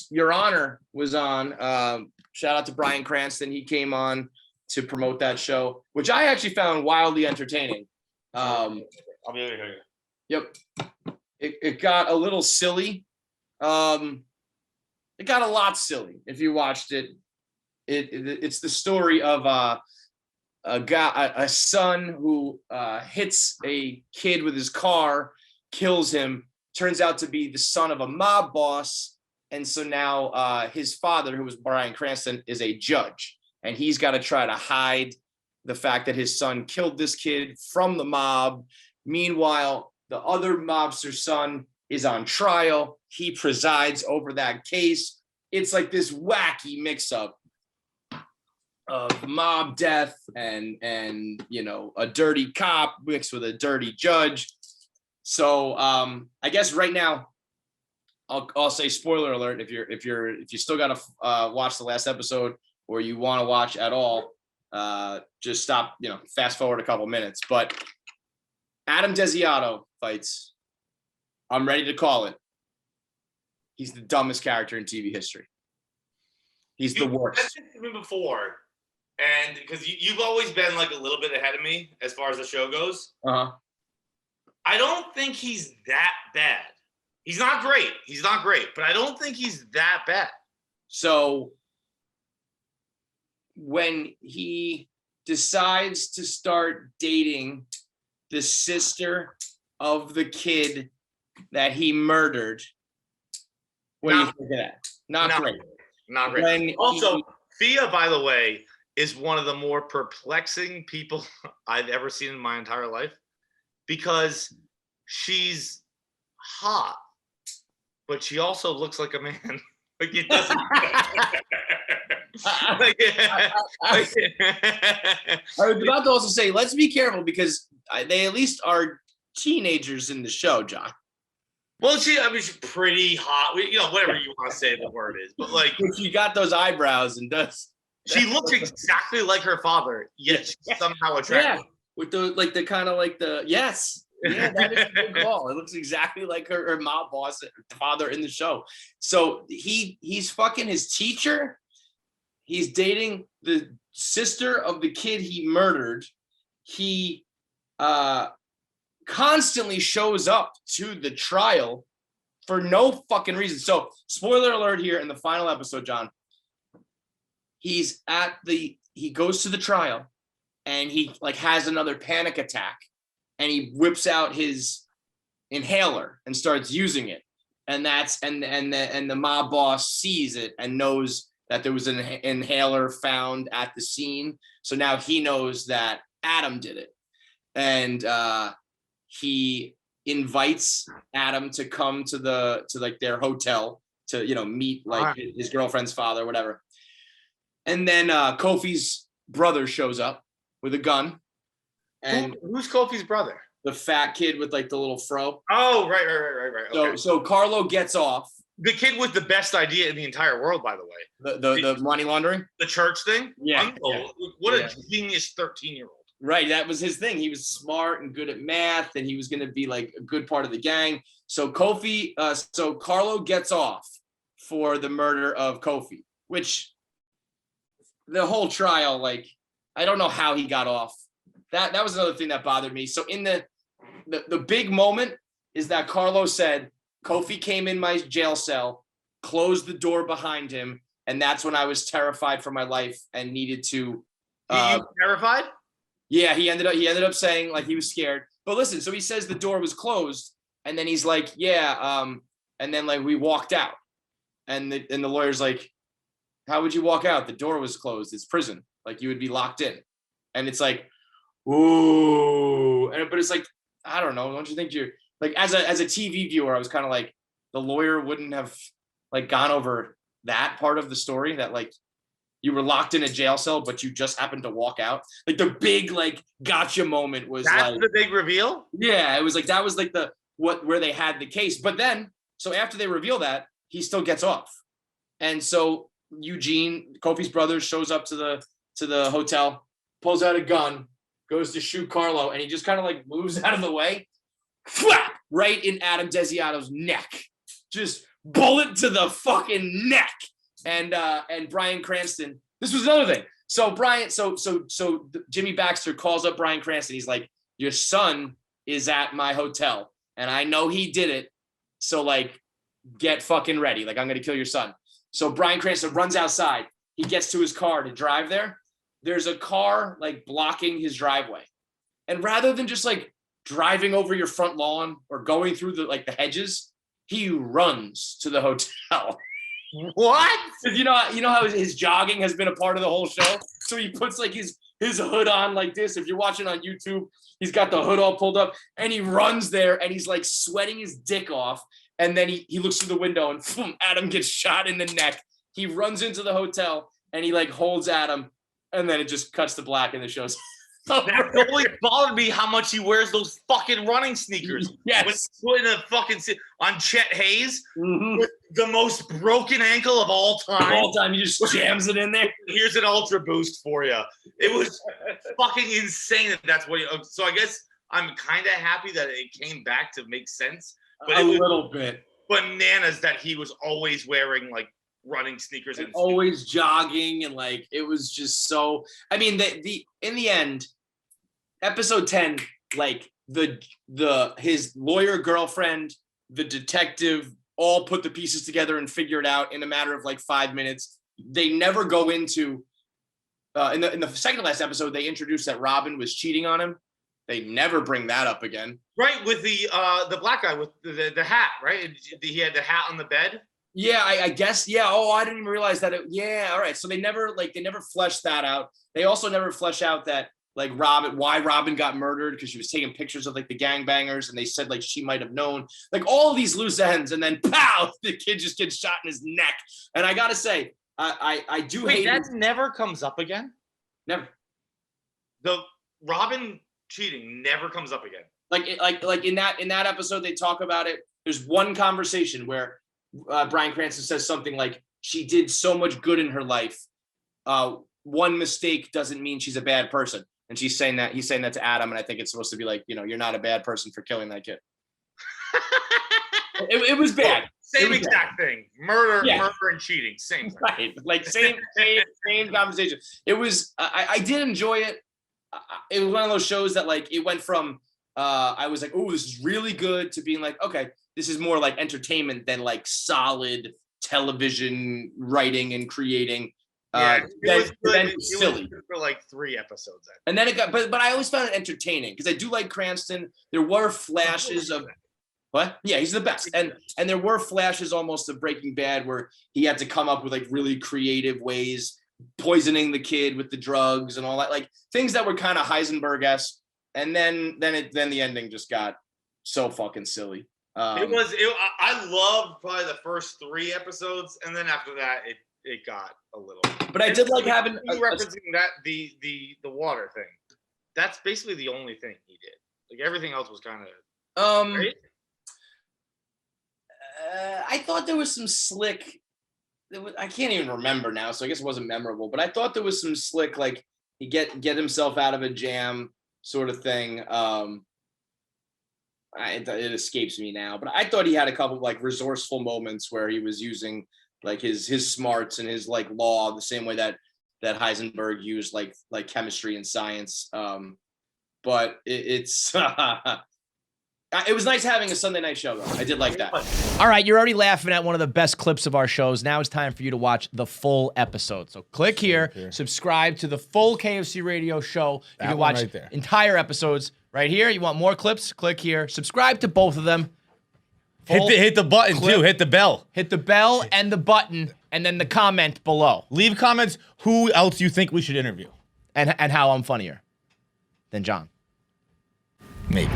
Your Honor was on. Shout out to Bryan Cranston. He came on to promote that show, which I actually found wildly entertaining. I'll be able to hear you. Yep. It got a little silly. It got a lot silly if you watched it. It's the story of a son who hits a kid with his car, kills him, turns out to be the son of a mob boss. And so now his father, who was Bryan Cranston, is a judge. And he's got to try to hide the fact that his son killed this kid from the mob. Meanwhile, the other mobster's son is on trial. He presides over that case. It's like this wacky mix-up of mob death and you know, a dirty cop mixed with a dirty judge. So I guess right now I'll say spoiler alert if you still got to watch the last episode or you want to watch at all, just stop, you know, fast forward a couple minutes. But Adam Desiato Feits. I'm ready to call it. He's the dumbest character in TV history. He's the worst. I've mentioned to me before, and because you've always been like a little bit ahead of me as far as the show goes. I don't think he's that bad. He's not great. He's not great, but I don't think he's that bad. So when he decides to start dating the sister of the kid that he murdered, what do you think of that? Not great. Not great. Also, Fia, by the way, is one of the more perplexing people I've ever seen in my entire life because she's hot, but she also looks like a man. Like it doesn't. I was about to also say, let's be careful because they at least are teenagers in the show, John. Well, she's pretty hot. You know, whatever you want to say the word is, but like she got those eyebrows and does. She looks exactly like her father, yet she's somehow attractive. Yeah, with the kind of like the yes. Yeah, that is a good call. It looks exactly like her mob boss father in the show. So he's fucking his teacher. He's dating the sister of the kid he murdered. He constantly shows up to the trial for no fucking reason. So spoiler alert here in the final episode, John. He goes to the trial and he like has another panic attack and he whips out his inhaler and starts using it. And the mob boss sees it and knows that there was an inhaler found at the scene. So now he knows that Adam did it. And he invites Adam to come to like their hotel to, you know, meet like his girlfriend's father or whatever. And then Kofi's brother shows up with a gun. And who's Kofi's brother? The fat kid with like the little fro. Oh, right. Okay. So Carlo gets off. The kid with the best idea in the entire world, by the way. The money laundering? The church thing? Yeah. What a genius 13-year-old. Right, that was his thing. He was smart and good at math, and he was going to be like a good part of the gang. So Carlo gets off for the murder of Kofi, which the whole trial, like, I don't know how he got off. That was another thing that bothered me. So in the big moment is that Carlo said, Kofi came in my jail cell, closed the door behind him, and that's when I was terrified for my life and needed to. You terrified? Yeah, he ended up saying like he was scared. But listen, so he says the door was closed, and then he's like, yeah, and then like we walked out, and the lawyer's like, how would you walk out? The door was closed. It's prison. Like you would be locked in, and it's like, ooh, but it's like I don't know. Don't you think you're like as a TV viewer, I was kind of like the lawyer wouldn't have like gone over that part of the story that like. You were locked in a jail cell, but you just happened to walk out. Like the big like gotcha moment was that's like the big reveal. Yeah, it was like that was like where they had the case. But then so after they reveal that, he still gets off. And so Eugene, Kofi's brother, shows up to the hotel, pulls out a gun, goes to shoot Carlo, and he just kind of like moves out of the way, right in Adam Desiato's neck. Just bullet to the fucking neck. And Bryan Cranston, this was another thing. So Jimmy Baxter calls up Bryan Cranston. He's like, your son is at my hotel and I know he did it. So like, get fucking ready. Like, I'm going to kill your son. So Bryan Cranston runs outside. He gets to his car to drive there. There's a car like blocking his driveway. And rather than just like driving over your front lawn or going through the hedges, he runs to the hotel. What? You know how his jogging has been a part of the whole show. So he puts like his hood on like this. If you're watching on YouTube, he's got the hood all pulled up and he runs there and he's like sweating his dick off. And then he looks through the window and boom, Adam gets shot in the neck. He runs into the hotel and he like holds Adam, and then it just cuts to black and the show's That always bothered me how much he wears those fucking running sneakers. Yes. When he's putting a fucking on Chet Hayes with the most broken ankle of all time. All time, he just jams it in there. Here's an Ultra Boost for you. It was fucking insane that that's what. So I guess I'm kind of happy that it came back to make sense. But a it was little bit bananas that he was always wearing like running sneakers and always jogging, and like it was just so. I mean, in the end, episode 10, like his lawyer girlfriend, the detective, all put the pieces together and figure it out in a matter of like 5 minutes. They never go into in the second to last episode. They introduced that Robin was cheating on him. They never bring that up again. Right, with the black guy with the hat, right? He had the hat on the bed. Yeah, I guess. Yeah. Oh, I didn't even realize that. Yeah. All right. So they never fleshed that out. They also never flesh out that like why Robin got murdered, because she was taking pictures of like the gangbangers, and they said like she might have known, like all these loose ends, and then pow, the kid just gets shot in his neck. And I gotta say, I do hate that. Never comes up again. Never. The Robin cheating never comes up again. Like in that episode, they talk about it. There's one conversation where Bryan Cranston says something like, she did so much good in her life. One mistake doesn't mean she's a bad person. And he's saying that to Adam. And I think it's supposed to be like, you're not a bad person for killing that kid. it was bad. Same exact thing. Murder and cheating. Same thing. Right. Like same conversation. It was, I did enjoy it. It was one of those shows that like, it went from, I was like, oh, this is really good, to being like, okay, this is more like entertainment than like solid television writing and creating. It was good. It was silly. It was for like 3 episodes. And then it got, but I always found it entertaining because I do like Cranston. There were flashes of what? Yeah, he's the best. And there were flashes almost of Breaking Bad where he had to come up with like really creative ways, poisoning the kid with the drugs and all that, like things that were kind of Heisenberg-esque. And then the ending just got so fucking silly. I loved probably the first 3 episodes, and then after that, it got a little. But I did like having referencing that the water thing. That's basically the only thing he did. Like everything else was kind of. Right? I thought there was some slick. I can't even remember now, so I guess it wasn't memorable. But I thought there was some slick, like he get himself out of a jam sort of thing. It escapes me now, but I thought he had a couple of like resourceful moments where he was using like his smarts and his like law the same way that Heisenberg used like chemistry and science. But it's it was nice having a Sunday night show though. I did like that. All right, you're already laughing at one of the best clips of our shows. Now it's time for you to watch the full episode. So click here, subscribe to the full KFC radio show. You can watch entire episodes right here. You want more clips? Click here. Subscribe to both of them. Hit the button too. Hit the bell. Hit the bell and the button, and then the comment below. Leave comments who else you think we should interview. And how I'm funnier than John. Maybe.